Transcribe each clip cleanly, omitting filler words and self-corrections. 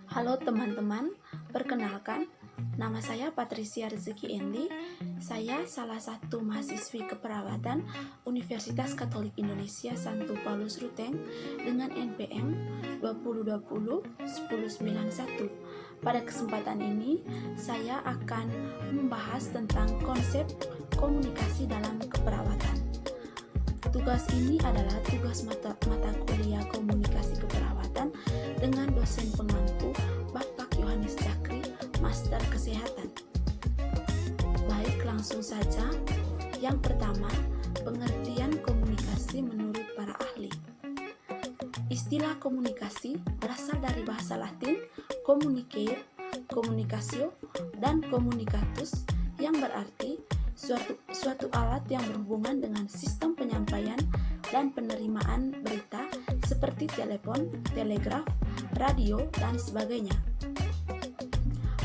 Halo teman-teman, perkenalkan, nama saya Patricia Rezeki Endi. Saya salah satu mahasiswi keperawatan Universitas Katolik Indonesia Santo Paulus Ruteng dengan NPM 2020-1091. Pada kesempatan ini, saya akan membahas tentang konsep komunikasi dalam keperawatan. Tugas ini adalah tugas mata kuliah komunikasi keperawatan dengan dosen pengampu Bapak Yohanes Cakri, Master Kesehatan. Baik, langsung saja. Yang pertama, pengertian komunikasi menurut para ahli. Istilah komunikasi berasal dari bahasa Latin communicare, communicatio, dan communicatus yang berarti suatu alat yang berhubungan dengan sistem penyampaian dan penerimaan berita seperti telepon, telegraf, radio, dan sebagainya.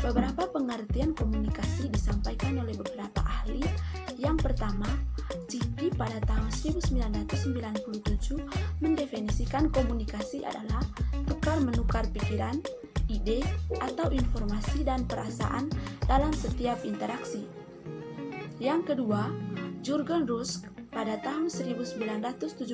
Beberapa pengertian komunikasi disampaikan oleh beberapa ahli. Yang pertama, Cipri pada tahun 1997 mendefinisikan komunikasi adalah tukar-menukar pikiran, ide, atau informasi dan perasaan dalam setiap interaksi. Yang kedua, Jurgen Rusk pada tahun 1972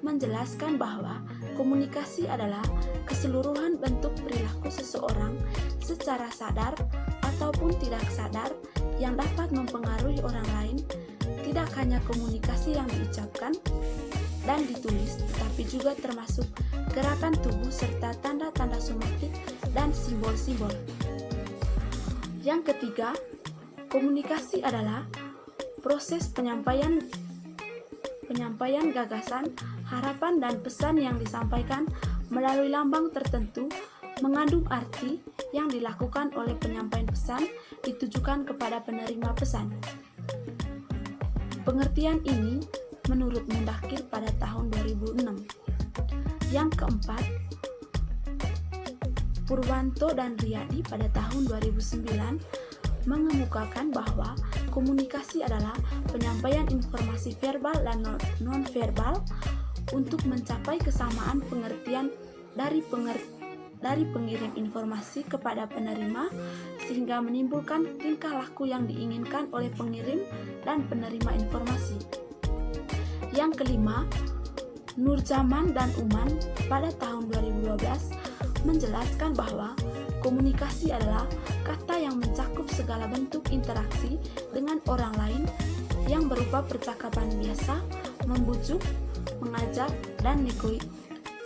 menjelaskan bahwa komunikasi adalah keseluruhan bentuk perilaku seseorang secara sadar ataupun tidak sadar yang dapat mempengaruhi orang lain, tidak hanya komunikasi yang diucapkan dan ditulis, tetapi juga termasuk gerakan tubuh serta tanda-tanda somatik dan simbol-simbol. Yang ketiga, komunikasi adalah proses penyampaian gagasan, harapan, dan pesan yang disampaikan melalui lambang tertentu mengandung arti yang dilakukan oleh penyampaian pesan ditujukan kepada penerima pesan. Pengertian ini menurut Mundakir pada tahun 2006. Yang keempat, Purwanto dan Riyadi pada tahun 2009 mengemukakan bahwa komunikasi adalah penyampaian informasi verbal dan non-verbal untuk mencapai kesamaan pengertian dari pengirim informasi kepada penerima sehingga menimbulkan tingkah laku yang diinginkan oleh pengirim dan penerima informasi. Yang kelima, Nurjaman dan Uman pada tahun 2012 menjelaskan bahwa komunikasi adalah kata yang mencakup segala bentuk interaksi dengan orang lain yang berupa percakapan biasa, membujuk, mengajak, dan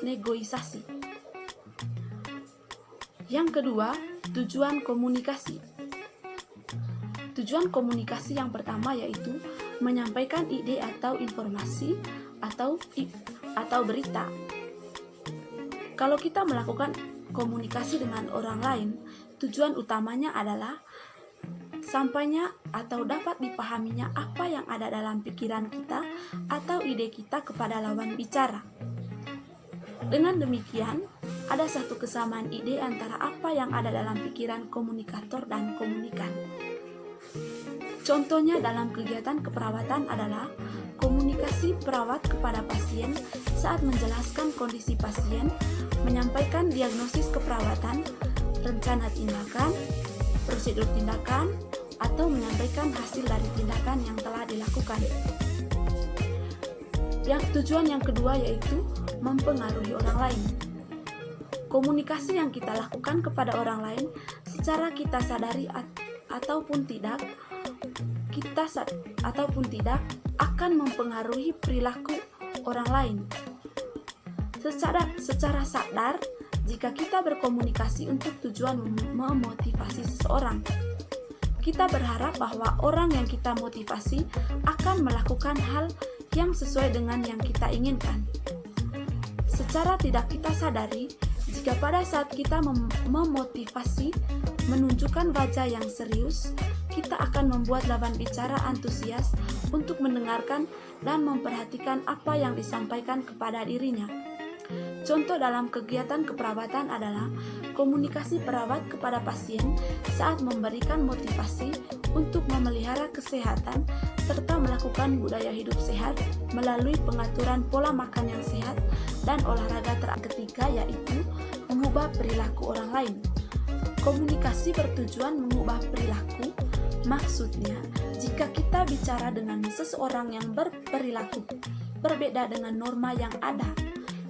negosiasi. Yang kedua, tujuan komunikasi. Tujuan komunikasi yang pertama yaitu menyampaikan ide atau informasi atau berita. Kalau kita melakukan komunikasi dengan orang lain, tujuan utamanya adalah sampainya atau dapat dipahaminya apa yang ada dalam pikiran kita atau ide kita kepada lawan bicara. Dengan demikian, ada satu kesamaan ide antara apa yang ada dalam pikiran komunikator dan komunikan. Contohnya dalam kegiatan keperawatan adalah komunikasi perawat kepada pasien saat menjelaskan kondisi pasien, menyampaikan diagnosis keperawatan, rencana tindakan, prosedur tindakan, atau menyampaikan hasil dari tindakan yang telah dilakukan. Tujuan yang kedua yaitu mempengaruhi orang lain. Komunikasi yang kita lakukan kepada orang lain secara kita sadari ataupun tidak akan mempengaruhi perilaku orang lain. Secara sadar, jika kita berkomunikasi untuk tujuan memotivasi seseorang, kita berharap bahwa orang yang kita motivasi akan melakukan hal yang sesuai dengan yang kita inginkan. Secara tidak kita sadari, jika pada saat kita memotivasi menunjukkan wajah yang serius, kita akan membuat lawan bicara antusias untuk mendengarkan dan memperhatikan apa yang disampaikan kepada dirinya. Contoh dalam kegiatan keperawatan adalah komunikasi perawat kepada pasien saat memberikan motivasi untuk memelihara kesehatan serta melakukan budaya hidup sehat melalui pengaturan pola makan yang sehat dan olahraga. Ketiga yaitu mengubah perilaku orang lain. Komunikasi bertujuan mengubah perilaku. Maksudnya, jika kita bicara dengan seseorang yang berperilaku berbeda dengan norma yang ada.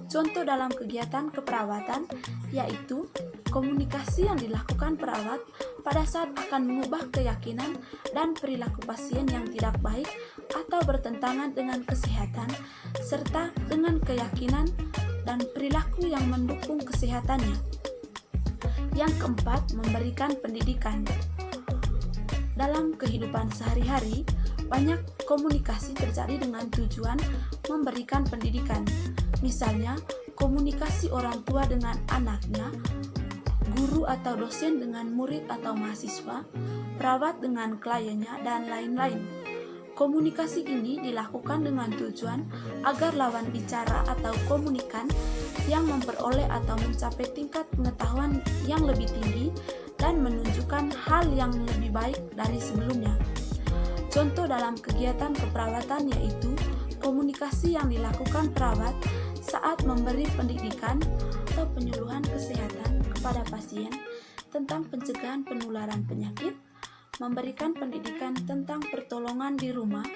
Contoh dalam kegiatan keperawatan yaitu komunikasi yang dilakukan perawat pada saat akan mengubah keyakinan dan perilaku pasien yang tidak baik atau bertentangan dengan kesehatan serta dengan keyakinan dan perilaku yang mendukung kesehatannya. Yang keempat, memberikan pendidikan. Dalam kehidupan sehari-hari, banyak komunikasi terjadi dengan tujuan memberikan pendidikan. Misalnya, komunikasi orang tua dengan anaknya, guru atau dosen dengan murid atau mahasiswa, perawat dengan kliennya, dan lain-lain. Komunikasi ini dilakukan dengan tujuan agar lawan bicara atau komunikan yang memperoleh atau mencapai tingkat pengetahuan yang lebih tinggi dan menunjukkan hal yang lebih baik dari sebelumnya. Contoh dalam kegiatan keperawatan yaitu komunikasi yang dilakukan perawat saat memberi pendidikan atau penyuluhan kesehatan kepada pasien tentang pencegahan penularan penyakit, memberikan pendidikan tentang pertolongan di rumah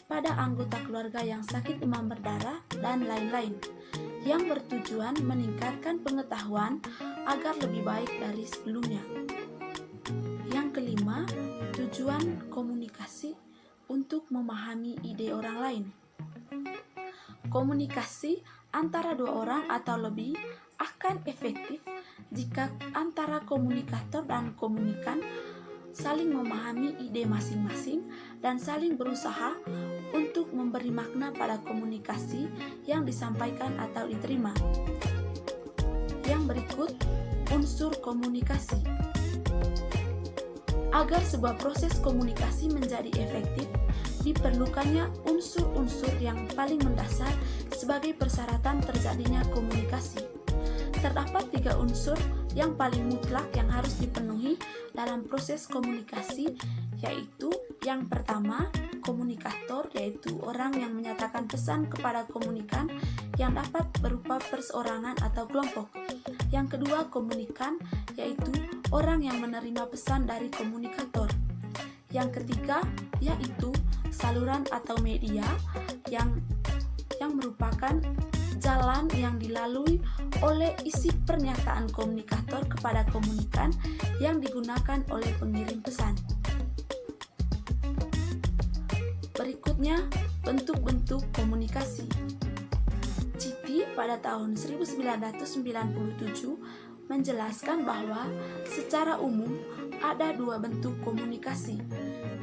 pada anggota keluarga yang sakit demam berdarah, dan lain-lain, yang bertujuan meningkatkan pengetahuan agar lebih baik dari sebelumnya. Yang kelima, tujuan komunikasi untuk memahami ide orang lain. Komunikasi antara dua orang atau lebih akan efektif jika antara komunikator dan komunikan saling memahami ide masing-masing dan saling berusaha untuk memberi makna pada komunikasi yang disampaikan atau diterima. Yang berikut, unsur komunikasi. Agar sebuah proses komunikasi menjadi efektif, diperlukannya unsur-unsur yang paling mendasar sebagai persyaratan terjadinya komunikasi. Terdapat 3 unsur yang paling mutlak yang harus dipenuhi dalam proses komunikasi, yaitu yang pertama, komunikator, yaitu orang yang menyatakan pesan kepada komunikan yang dapat berupa perseorangan atau kelompok. Yang kedua, komunikan, yaitu orang yang menerima pesan dari komunikator. Yang ketiga, yaitu saluran atau media yang merupakan jalan yang dilalui oleh isi pernyataan komunikator kepada komunikan yang digunakan oleh pengirim pesan. Berikutnya, bentuk-bentuk komunikasi. Citi pada tahun 1997 menjelaskan bahwa secara umum ada 2 bentuk komunikasi,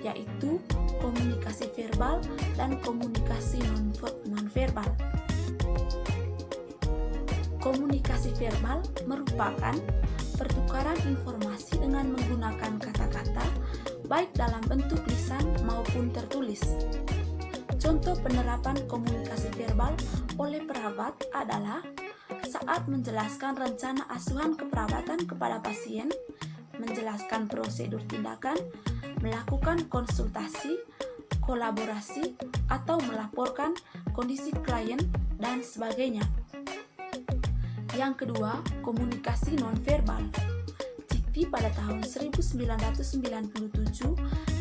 yaitu komunikasi verbal dan komunikasi non-verbal. Komunikasi verbal merupakan pertukaran informasi dengan menggunakan kata-kata, baik dalam bentuk lisan maupun tertulis. Contoh penerapan komunikasi verbal oleh perawat adalah saat menjelaskan rencana asuhan keperawatan kepada pasien, menjelaskan prosedur tindakan, melakukan konsultasi, kolaborasi, atau melaporkan kondisi klien, dan sebagainya. Yang kedua, komunikasi nonverbal. Citi pada tahun 1997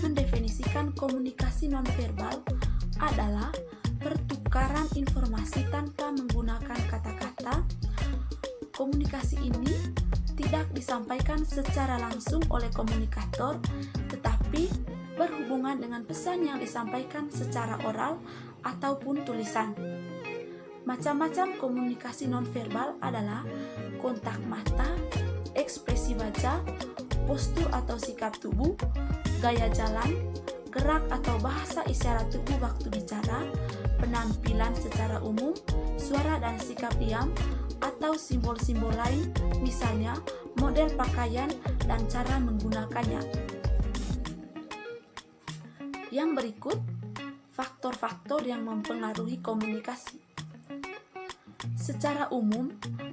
mendefinisikan komunikasi nonverbal adalah pertukaran informasi tanpa menggunakan kata-kata. Komunikasi ini tidak disampaikan secara langsung oleh komunikator, tetapi berhubungan dengan pesan yang disampaikan secara oral ataupun tulisan. Macam-macam komunikasi nonverbal adalah kontak mata, ekspresi wajah, postur atau sikap tubuh, gaya jalan, gerak atau bahasa isyarat tubuh waktu bicara, penampilan secara umum, suara dan sikap diam, atau simbol-simbol lain, misalnya model pakaian dan cara menggunakannya. Yang berikut, faktor-faktor yang mempengaruhi komunikasi. Secara umum,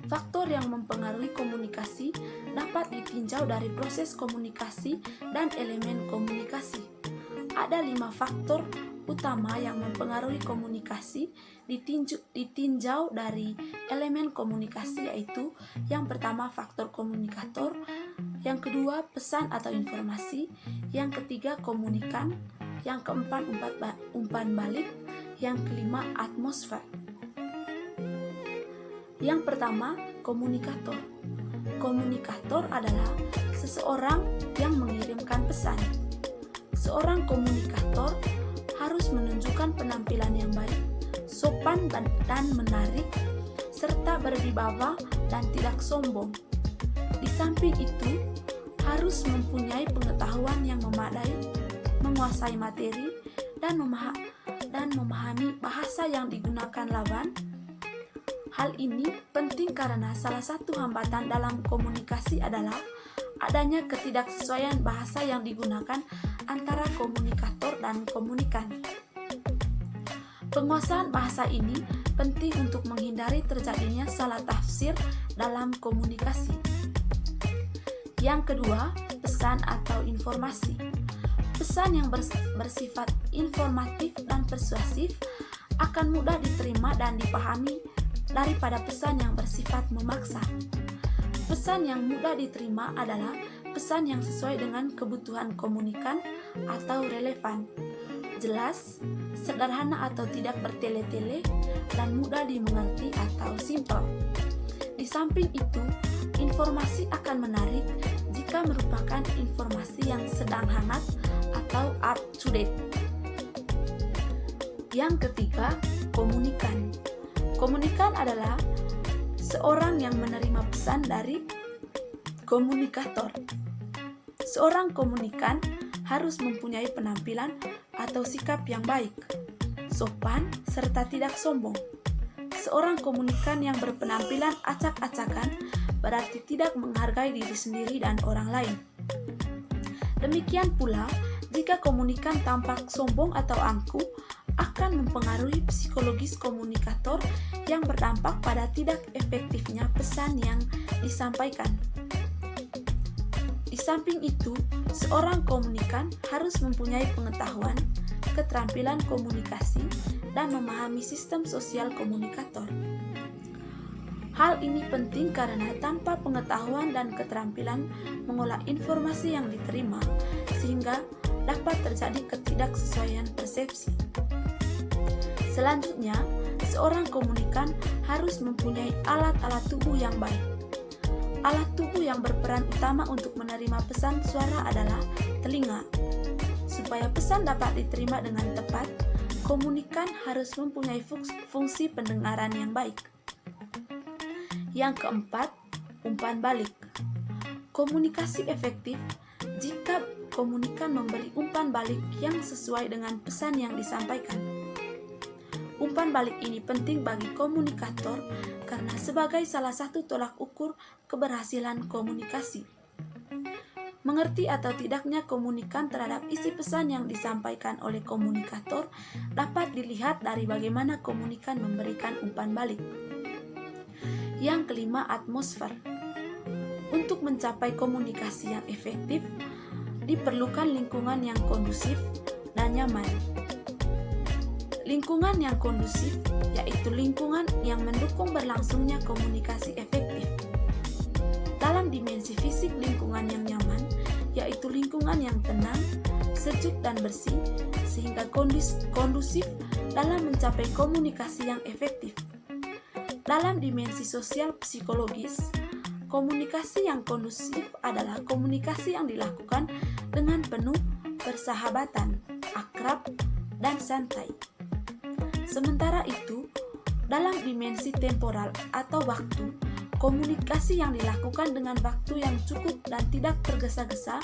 faktor yang mempengaruhi komunikasi dapat ditinjau dari proses komunikasi dan elemen komunikasi. Ada 5 faktor utama yang mempengaruhi komunikasi ditinjau dari elemen komunikasi, yaitu yang pertama faktor komunikator, yang kedua pesan atau informasi, yang ketiga komunikan, yang keempat umpan balik, yang kelima atmosfer. Yang pertama, komunikator. Komunikator adalah seseorang yang mengirimkan pesan. Seorang komunikator harus menunjukkan penampilan yang baik, sopan dan menarik, serta berwibawa dan tidak sombong. Di samping itu, harus mempunyai pengetahuan yang memadai, menguasai materi, dan memahami bahasa yang digunakan lawan. Hal ini penting karena salah satu hambatan dalam komunikasi adalah adanya ketidaksesuaian bahasa yang digunakan antara komunikator dan komunikan. Penguasaan bahasa ini penting untuk menghindari terjadinya salah tafsir dalam komunikasi. Yang kedua, pesan atau informasi. Pesan yang bersifat informatif dan persuasif akan mudah diterima dan dipahami daripada pesan yang bersifat memaksa. Pesan yang mudah diterima adalah pesan yang sesuai dengan kebutuhan komunikan atau relevan, jelas, sederhana atau tidak bertele-tele, dan mudah dimengerti atau simple. Di samping itu, informasi akan menarik jika merupakan informasi yang sedang hangat atau up to date. Yang ketiga, komunikan. Komunikan adalah seorang yang menerima pesan dari komunikator. Seorang komunikan harus mempunyai penampilan atau sikap yang baik, sopan, serta tidak sombong. Seorang komunikan yang berpenampilan acak-acakan berarti tidak menghargai diri sendiri dan orang lain. Demikian pula, jika komunikan tampak sombong atau angkuh, akan mempengaruhi psikologis komunikator yang berdampak pada tidak efektifnya pesan yang disampaikan. Di samping itu, seorang komunikan harus mempunyai pengetahuan, keterampilan komunikasi, dan memahami sistem sosial komunikator. Hal ini penting karena tanpa pengetahuan dan keterampilan mengolah informasi yang diterima, sehingga dapat terjadi ketidaksesuaian persepsi. Selanjutnya, seorang komunikan harus mempunyai alat-alat tubuh yang baik. Alat tubuh yang berperan utama untuk menerima pesan suara adalah telinga. Supaya pesan dapat diterima dengan tepat, komunikan harus mempunyai fungsi pendengaran yang baik. Yang keempat, umpan balik. Komunikasi efektif jika komunikan memberi umpan balik yang sesuai dengan pesan yang disampaikan. Umpan balik ini penting bagi komunikator karena sebagai salah satu tolak ukur keberhasilan komunikasi. Mengerti atau tidaknya komunikan terhadap isi pesan yang disampaikan oleh komunikator dapat dilihat dari bagaimana komunikan memberikan umpan balik. Yang kelima, atmosfer. Untuk mencapai komunikasi yang efektif, diperlukan lingkungan yang kondusif dan nyaman. Lingkungan yang kondusif yaitu lingkungan yang mendukung berlangsungnya komunikasi efektif. Dalam dimensi fisik, lingkungan yang nyaman yaitu lingkungan yang tenang, sejuk dan bersih sehingga kondusif dalam mencapai komunikasi yang efektif. Dalam dimensi sosial psikologis, komunikasi yang kondusif adalah komunikasi yang dilakukan dengan penuh persahabatan, akrab, dan santai. Sementara itu, dalam dimensi temporal atau waktu, komunikasi yang dilakukan dengan waktu yang cukup dan tidak tergesa-gesa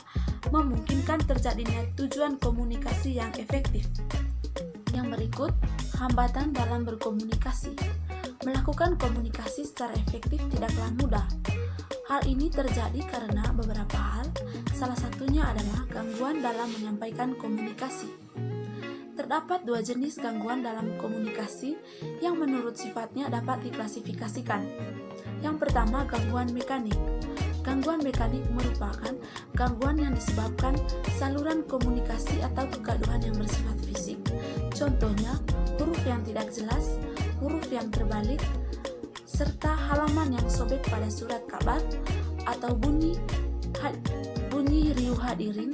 memungkinkan terjadinya tujuan komunikasi yang efektif. Yang berikut, hambatan dalam berkomunikasi. Melakukan komunikasi secara efektif tidaklah mudah. Hal ini terjadi karena beberapa hal, salah satunya adalah gangguan dalam menyampaikan komunikasi. Terdapat dua jenis gangguan dalam komunikasi yang menurut sifatnya dapat diklasifikasikan. Yang pertama, gangguan mekanik. Gangguan mekanik merupakan gangguan yang disebabkan saluran komunikasi atau kegaduhan yang bersifat fisik. Contohnya, huruf yang tidak jelas, huruf yang terbalik, serta halaman yang sobek pada surat kabar atau bunyi riuh hadirin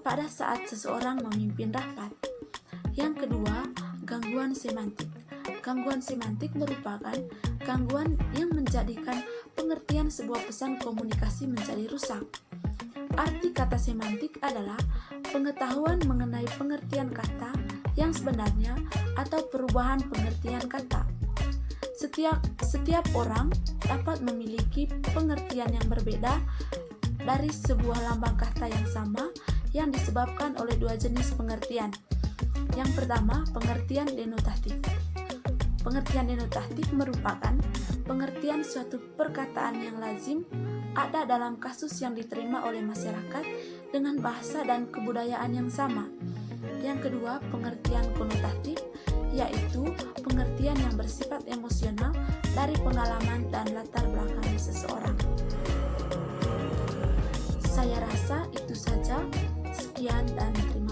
pada saat seseorang memimpin rapat. Yang kedua, gangguan semantik. Gangguan semantik merupakan gangguan yang menjadikan pengertian sebuah pesan komunikasi menjadi rusak. Arti kata semantik adalah pengetahuan mengenai pengertian kata yang sebenarnya atau perubahan pengertian kata. Setiap orang dapat memiliki pengertian yang berbeda dari sebuah lambang kata yang sama yang disebabkan oleh dua jenis pengertian. Yang pertama, pengertian denotatif. Pengertian denotatif merupakan pengertian suatu perkataan yang lazim ada dalam kasus yang diterima oleh masyarakat dengan bahasa dan kebudayaan yang sama. Yang kedua, pengertian konotatif, yaitu pengertian yang bersifat emosional dari pengalaman dan latar belakang seseorang. Saya rasa itu saja. Sekian dan terima kasih.